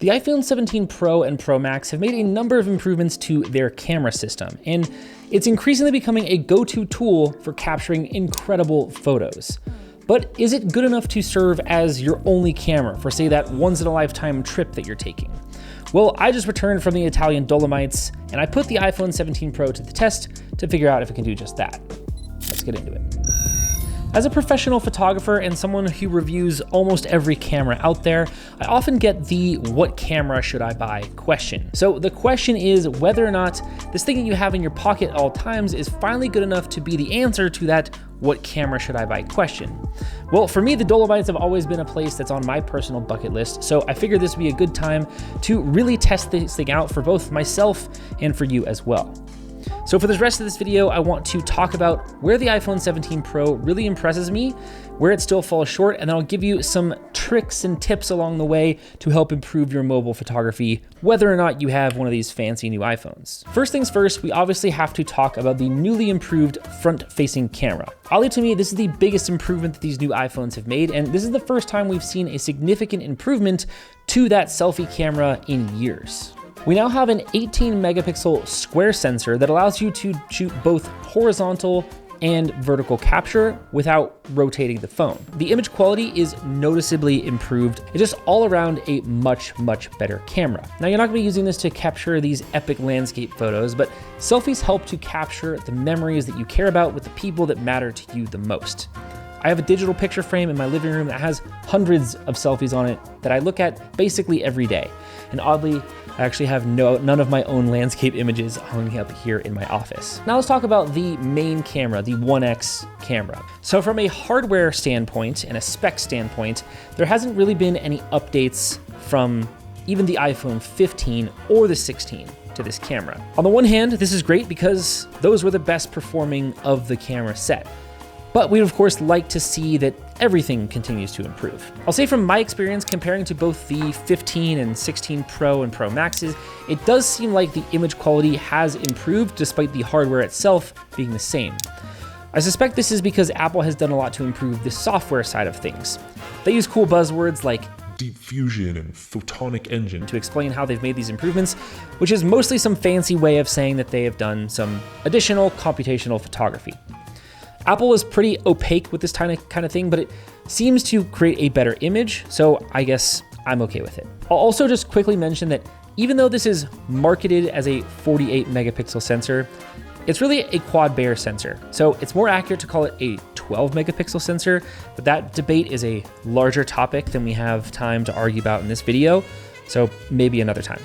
The iPhone 17 Pro and Pro Max have made a number of improvements to their camera system, and it's increasingly becoming a go-to tool for capturing incredible photos. But is it good enough to serve as your only camera for, say, that once-in-a-lifetime trip that you're taking? Well, I just returned from the Italian Dolomites, and I put the iPhone 17 Pro to the test to figure out if it can do just that. Let's get into it. As a professional photographer and someone who reviews almost every camera out there, I often get the "what camera should I buy" question. So the question is whether or not this thing that you have in your pocket at all times is finally good enough to be the answer to that "what camera should I buy" question. Well, for me, the Dolomites have always been a place that's on my personal bucket list, so I figured this would be a good time to really test this thing out for both myself and for you as well. So for the rest of this video, I want to talk about where the iPhone 17 Pro really impresses me, where it still falls short, and then I'll give you some tricks and tips along the way to help improve your mobile photography, whether or not you have one of these fancy new iPhones. First things first, we obviously have to talk about the newly improved front-facing camera. Oddly to me, this is the biggest improvement that these new iPhones have made, and this is the first time we've seen a significant improvement to that selfie camera in years. We now have an 18 megapixel square sensor that allows you to shoot both horizontal and vertical capture without rotating the phone. The image quality is noticeably improved. It's just all around a much better camera. Now, you're not gonna be using this to capture these epic landscape photos, but selfies help to capture the memories that you care about with the people that matter to you the most. I have a digital picture frame in my living room that has hundreds of selfies on it that I look at basically every day. And oddly, I actually have none of my own landscape images hung up here in my office. Now let's talk about the main camera, the 1X camera. So from a hardware standpoint and a spec standpoint, there hasn't really been any updates from even the iPhone 15 or the 16 to this camera. On the one hand, this is great because those were the best performing of the camera set. But we'd of course like to see that everything continues to improve. I'll say from my experience comparing to both the 15 and 16 Pro and Pro Maxes, it does seem like the image quality has improved despite the hardware itself being the same. I suspect this is because Apple has done a lot to improve the software side of things. They use cool buzzwords like deep fusion and photonic engine to explain how they've made these improvements, which is mostly some fancy way of saying that they have done some additional computational photography. Apple is pretty opaque with this kind of thing, but it seems to create a better image, so I guess I'm okay with it. I'll also just quickly mention that even though this is marketed as a 48 megapixel sensor, it's really a quad Bayer sensor. So it's more accurate to call it a 12 megapixel sensor, but that debate is a larger topic than we have time to argue about in this video, so maybe another time.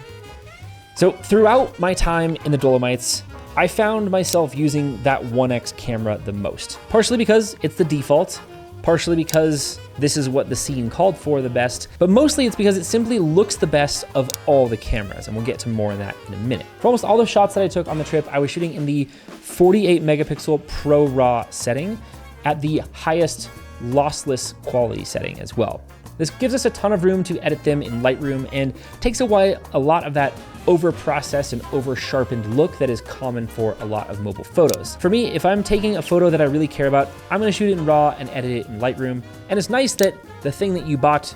So throughout my time in the Dolomites, I found myself using that 1X camera the most. Partially because it's the default, partially because this is what the scene called for the best, but mostly it's because it simply looks the best of all the cameras, and we'll get to more on that in a minute. For almost all the shots that I took on the trip, I was shooting in the 48 megapixel Pro RAW setting at the highest lossless quality setting as well. This gives us a ton of room to edit them in Lightroom and takes away a lot of that over-processed and over-sharpened look that is common for a lot of mobile photos. For me, if I'm taking a photo that I really care about, I'm gonna shoot it in RAW and edit it in Lightroom. And it's nice that the thing that you bought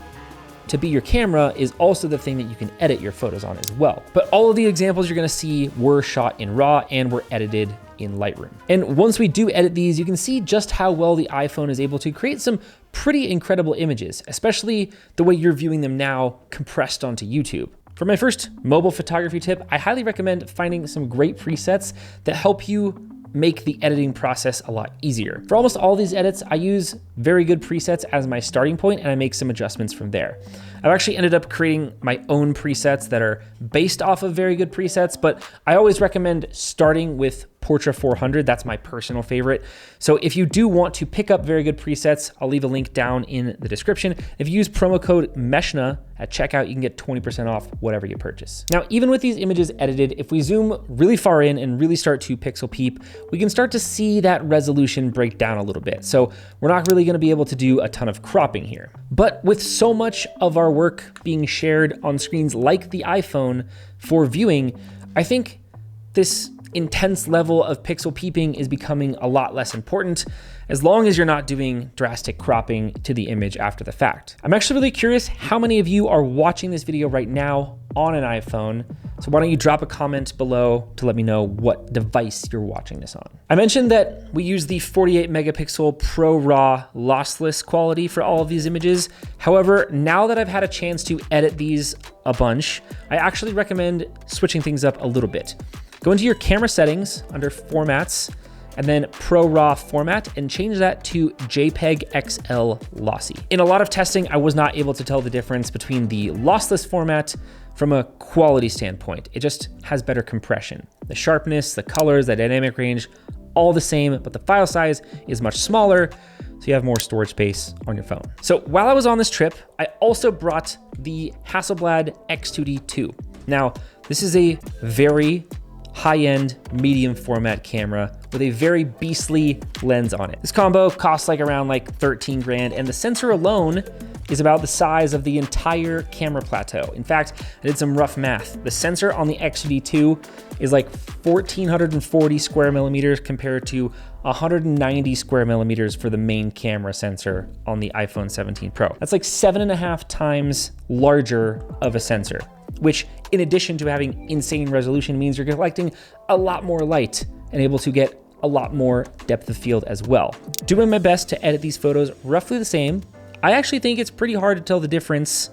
to be your camera is also the thing that you can edit your photos on as well. But all of the examples you're gonna see were shot in RAW and were edited in Lightroom. And once we do edit these, you can see just how well the iPhone is able to create some pretty incredible images, especially the way you're viewing them now compressed onto YouTube. For my first mobile photography tip, I highly recommend finding some great presets that help you make the editing process a lot easier. For almost all these edits, I use very good presets as my starting point and I make some adjustments from there. I've actually ended up creating my own presets that are based off of very good presets, but I always recommend starting with Portra 400. That's my personal favorite. So if you do want to pick up very good presets, I'll leave a link down in the description. If you use promo code Meshna at checkout, you can get 20% off whatever you purchase. Now, even with these images edited, if we zoom really far in and really start to pixel peep, we can start to see that resolution break down a little bit. So we're not really gonna be able to do a ton of cropping here. But with so much of our work being shared on screens like the iPhone for viewing, I think this intense level of pixel peeping is becoming a lot less important, as long as you're not doing drastic cropping to the image after the fact. I'm actually really curious how many of you are watching this video right now on an iPhone. So why don't you drop a comment below to let me know what device you're watching this on. I mentioned that we use the 48 megapixel Pro RAW lossless quality for all of these images. However, now that I've had a chance to edit these a bunch, I actually recommend switching things up a little bit. Go into your camera settings under formats and then Pro RAW format and change that to JPEG XL lossy. In a lot of testing, I was not able to tell the difference between the lossless format from a quality standpoint. It just has better compression. The sharpness, the colors, the dynamic range, all the same, but the file size is much smaller, so you have more storage space on your phone. So while I was on this trip, I also brought the Hasselblad X2D II. Now, this is a very high-end medium format camera with a very beastly lens on it. This combo costs around 13 grand, and the sensor alone is about the size of the entire camera plateau. In fact, I did some rough math. The sensor on the X2D II is 1,440 square millimeters compared to 190 square millimeters for the main camera sensor on the iPhone 17 Pro. That's 7.5 times larger of a sensor, which in addition to having insane resolution means you're collecting a lot more light and able to get a lot more depth of field as well. Doing my best to edit these photos roughly the same, I actually think it's pretty hard to tell the difference,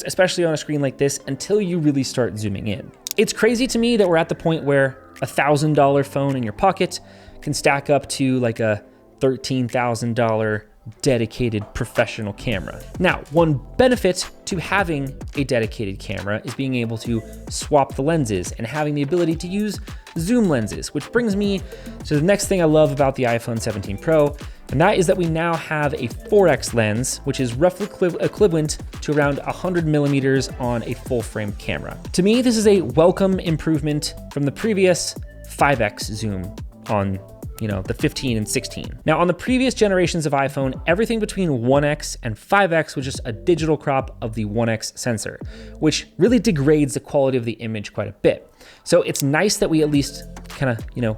especially on a screen like this, until you really start zooming in. It's crazy to me that we're at the point where a $1,000 phone in your pocket can stack up to a $13,000 dedicated professional camera. Now, one benefit to having a dedicated camera is being able to swap the lenses and having the ability to use zoom lenses, which brings me to the next thing I love about the iPhone 17 Pro, and that is that we now have a 4X lens, which is roughly equivalent to around 100 millimeters on a full frame camera. To me, this is a welcome improvement from the previous 5X zoom on the 15 and 16. Now on the previous generations of iPhone, everything between 1X and 5X was just a digital crop of the 1X sensor, which really degrades the quality of the image quite a bit. So it's nice that we at least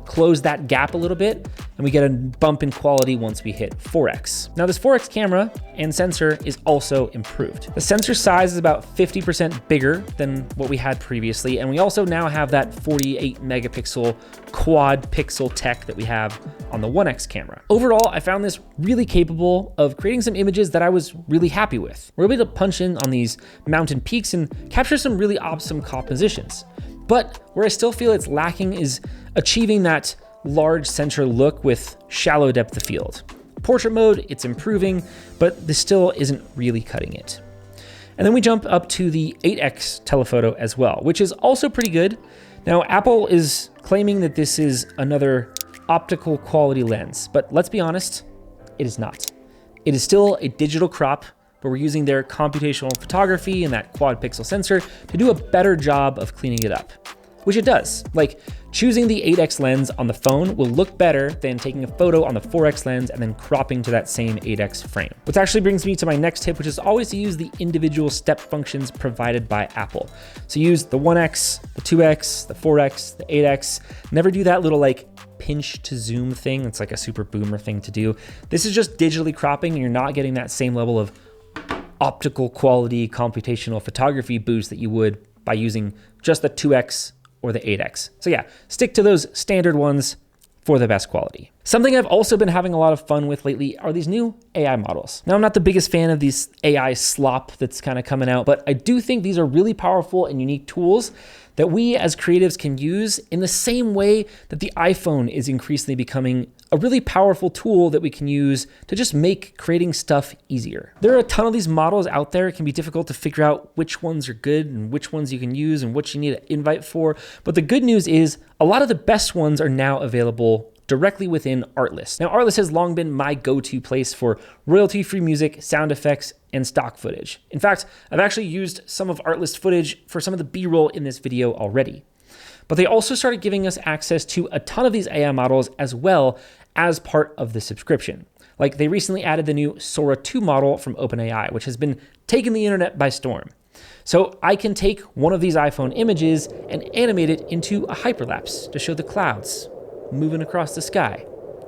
close that gap a little bit and we get a bump in quality once we hit 4X. Now this 4X camera and sensor is also improved. The sensor size is about 50% bigger than what we had previously, and we also now have that 48 megapixel quad pixel tech that we have on the 1X camera. Overall, I found this really capable of creating some images that I was really happy with. We're able to punch in on these mountain peaks and capture some really awesome compositions. But where I still feel it's lacking is achieving that large sensor look with shallow depth of field. Portrait mode, it's improving, but this still isn't really cutting it. And then we jump up to the 8X telephoto as well, which is also pretty good. Now, Apple is claiming that this is another optical quality lens, but let's be honest, it is not. It is still a digital crop, but we're using their computational photography and that quad pixel sensor to do a better job of cleaning it up, which it does. Choosing the 8X lens on the phone will look better than taking a photo on the 4X lens and then cropping to that same 8X frame. Which actually brings me to my next tip, which is always to use the individual step functions provided by Apple. So use the 1X, the 2X, the 4X, the 8X. Never do that little pinch to zoom thing. It's a super boomer thing to do. This is just digitally cropping and you're not getting that same level of optical quality computational photography boost that you would by using just the 2X or the 8X. So yeah, stick to those standard ones for the best quality. Something I've also been having a lot of fun with lately are these new AI models. Now, I'm not the biggest fan of these AI slop that's kind of coming out, but I do think these are really powerful and unique tools that we as creatives can use in the same way that the iPhone is increasingly becoming a really powerful tool that we can use to just make creating stuff easier. There are a ton of these models out there. It can be difficult to figure out which ones are good and which ones you can use and what you need an invite for. But the good news is a lot of the best ones are now available directly within Artlist. Now, Artlist has long been my go-to place for royalty-free music, sound effects, and stock footage. In fact, I've actually used some of Artlist footage for some of the B-roll in this video already. But they also started giving us access to a ton of these AI models as well as part of the subscription. They recently added the new Sora 2 model from OpenAI, which has been taking the internet by storm. So I can take one of these iPhone images and animate it into a hyperlapse to show the clouds moving across the sky.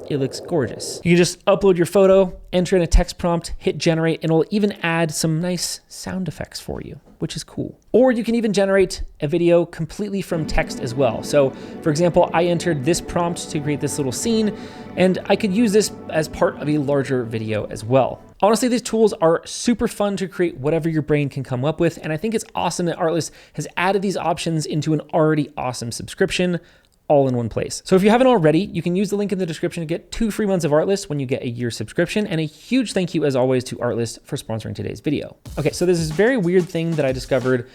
It looks gorgeous. You can just upload your photo, enter in a text prompt, hit generate, and it'll even add some nice sound effects for you, which is cool. Or you can even generate a video completely from text as well. So for example, I entered this prompt to create this little scene, and I could use this as part of a larger video as well. Honestly, these tools are super fun to create whatever your brain can come up with, and I think it's awesome that Artlist has added these options into an already awesome subscription, all in one place. So if you haven't already, you can use the link in the description to get 2 free months of Artlist when you get a year subscription. And a huge thank you as always to Artlist for sponsoring today's video. Okay, so there's this very weird thing that I discovered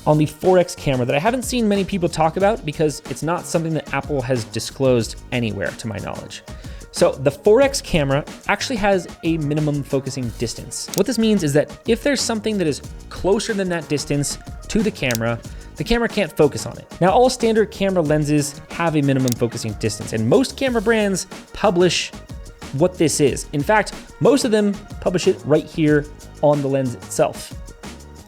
on the 4X camera that I haven't seen many people talk about because it's not something that Apple has disclosed anywhere to my knowledge. So the 4X camera actually has a minimum focusing distance. What this means is that if there's something that is closer than that distance to the camera can't focus on it. Now, all standard camera lenses have a minimum focusing distance, and most camera brands publish what this is. In fact, most of them publish it right here on the lens itself.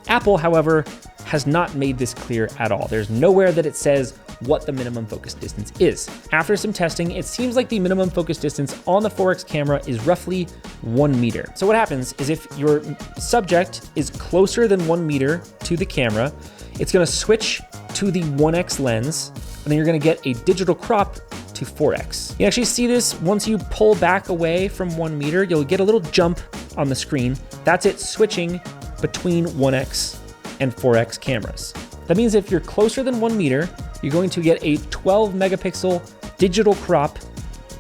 Apple, however, has not made this clear at all. There's nowhere that it says what the minimum focus distance is. After some testing, it seems like the minimum focus distance on the 4X camera is roughly 1 meter. So what happens is if your subject is closer than 1 meter to the camera, it's gonna switch to the 1X lens, and then you're gonna get a digital crop to 4X. You actually see this once you pull back away from 1 meter, you'll get a little jump on the screen. That's it switching between 1X and 4X cameras. That means if you're closer than 1 meter, you're going to get a 12 megapixel digital crop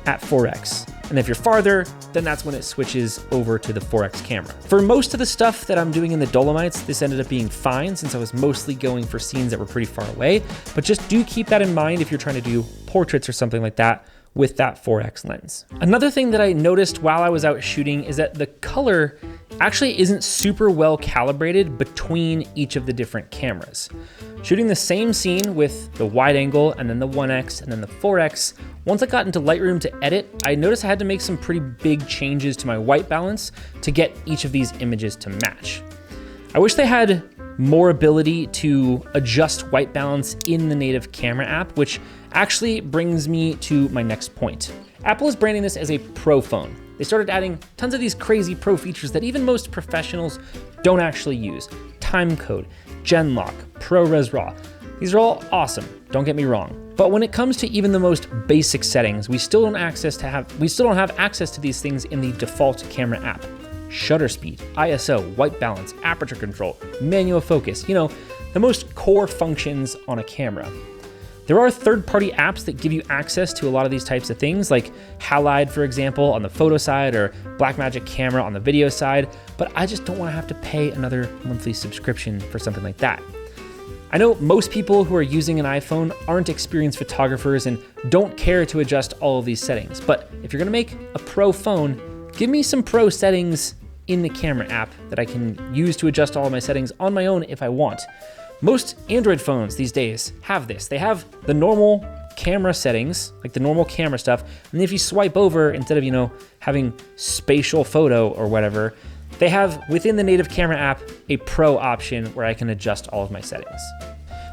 at 4X. And if you're farther, then that's when it switches over to the 4X camera. For most of the stuff that I'm doing in the Dolomites, this ended up being fine since I was mostly going for scenes that were pretty far away, but just do keep that in mind if you're trying to do portraits or something like that with that 4X lens. Another thing that I noticed while I was out shooting is that the color actually isn't super well calibrated between each of the different cameras. Shooting the same scene with the wide angle and then the 1X and then the 4X, once I got into Lightroom to edit, I noticed I had to make some pretty big changes to my white balance to get each of these images to match. I wish they had more ability to adjust white balance in the native camera app, which actually brings me to my next point. Apple is branding this as a pro phone. They started adding tons of these crazy pro features that even most professionals don't actually use. Time code, Gen Lock, ProRes RAW. These are all awesome, don't get me wrong. But when it comes to even the most basic settings, we still don't have access to these things in the default camera app. Shutter speed, ISO, white balance, aperture control, manual focus, you know, the most core functions on a camera. There are third-party apps that give you access to a lot of these types of things, like Halide, for example, on the photo side, or Blackmagic Camera on the video side, but I just don't want to have to pay another monthly subscription for something like that. I know most people who are using an iPhone aren't experienced photographers and don't care to adjust all of these settings, but if you're gonna make a pro phone, give me some pro settings in the camera app that I can use to adjust all of my settings on my own if I want. Most Android phones these days have this. They have the normal camera settings, like the normal camera stuff, and then if you swipe over, instead of, you know, having spatial photo or whatever, they have within the native camera app a pro option where I can adjust all of my settings.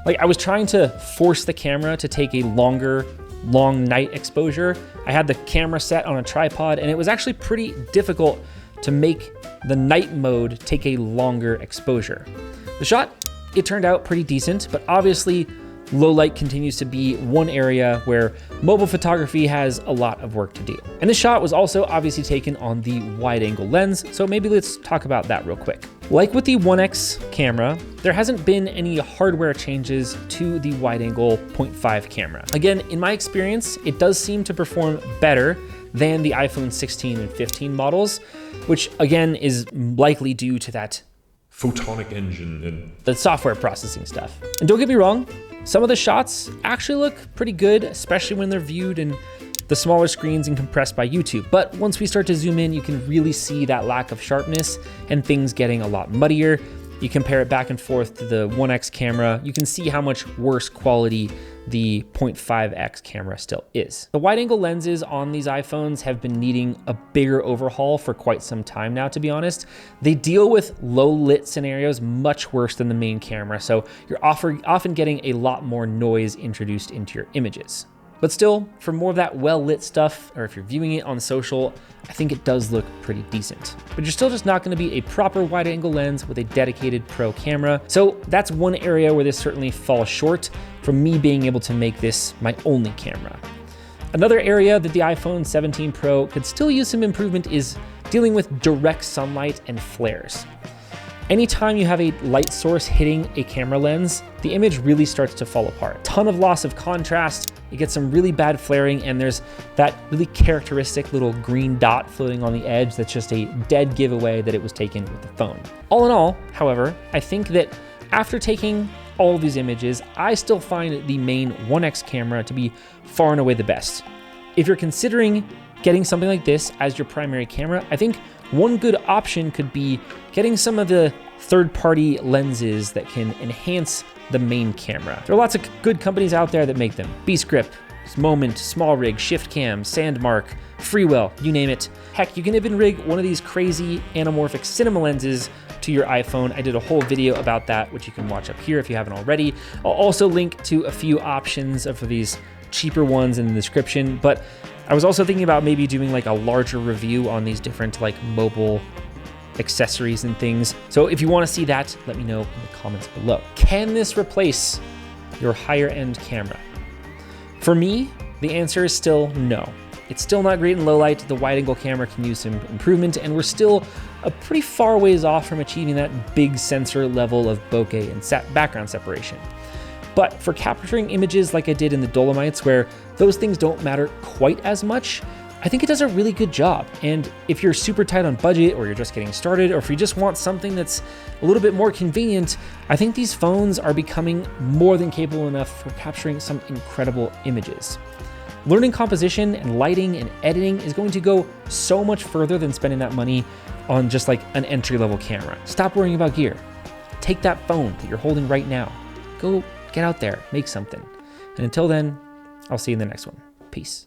Like I was trying to force the camera to take a long night exposure. I had the camera set on a tripod and it was actually pretty difficult to make the night mode take a longer exposure. The shot, it turned out pretty decent, but obviously low light continues to be one area where mobile photography has a lot of work to do. And this shot was also obviously taken on the wide angle lens, so maybe let's talk about that real quick. Like with the 1X camera, there hasn't been any hardware changes to the wide angle 0.5 camera. Again, in my experience, it does seem to perform better than the iPhone 16 and 15 models, which again is likely due to that photonic engine and the software processing stuff. And don't get me wrong, some of the shots actually look pretty good, especially when they're viewed in the smaller screens and compressed by YouTube. But once we start to zoom in, you can really see that lack of sharpness and things getting a lot muddier. You compare it back and forth to the 1X camera, you can see how much worse quality the 0.5x camera still is. The wide angle lenses on these iPhones have been needing a bigger overhaul for quite some time now, to be honest. They deal with low lit scenarios much worse than the main camera, so you're often getting a lot more noise introduced into your images. But still, for more of that well-lit stuff, or if you're viewing it on social, I think it does look pretty decent. But you're still just not gonna be a proper wide-angle lens with a dedicated pro camera. So that's one area where this certainly falls short from me being able to make this my only camera. Another area that the iPhone 17 Pro could still use some improvement is dealing with direct sunlight and flares. Anytime you have a light source hitting a camera lens, the image really starts to fall apart. Ton of loss of contrast, you get some really bad flaring, and there's that really characteristic little green dot floating on the edge that's just a dead giveaway that it was taken with the phone. All in all, however, I think that after taking all of these images, I still find the main 1x camera to be far and away the best. If you're considering getting something like this as your primary camera, I think one good option could be getting some of the third-party lenses that can enhance the main camera. There are lots of good companies out there that make them. Beast-Grip, Moment, Small Rig, Shift Cam, Sandmark, Freewell, you name it. Heck, you can even rig one of these crazy anamorphic cinema lenses to your iPhone. I did a whole video about that, which you can watch up here if you haven't already. I'll also link to a few options for these cheaper ones in the description, but I was also thinking about maybe doing like a larger review on these different like mobile accessories and things. So if you want to see that, let me know in the comments below. Can this replace your higher end camera? For me, the answer is still no. It's still not great in low light. The wide angle camera can use some improvement, and we're still a pretty far ways off from achieving that big sensor level of bokeh and background separation. But for capturing images like I did in the Dolomites, where those things don't matter quite as much, I think it does a really good job. And if you're super tight on budget, or you're just getting started, or if you just want something that's a little bit more convenient, I think these phones are becoming more than capable enough for capturing some incredible images. Learning composition and lighting and editing is going to go so much further than spending that money on just like an entry-level camera. Stop worrying about gear. Take that phone that you're holding right now. Go get out there, make something. And until then, I'll see you in the next one. Peace.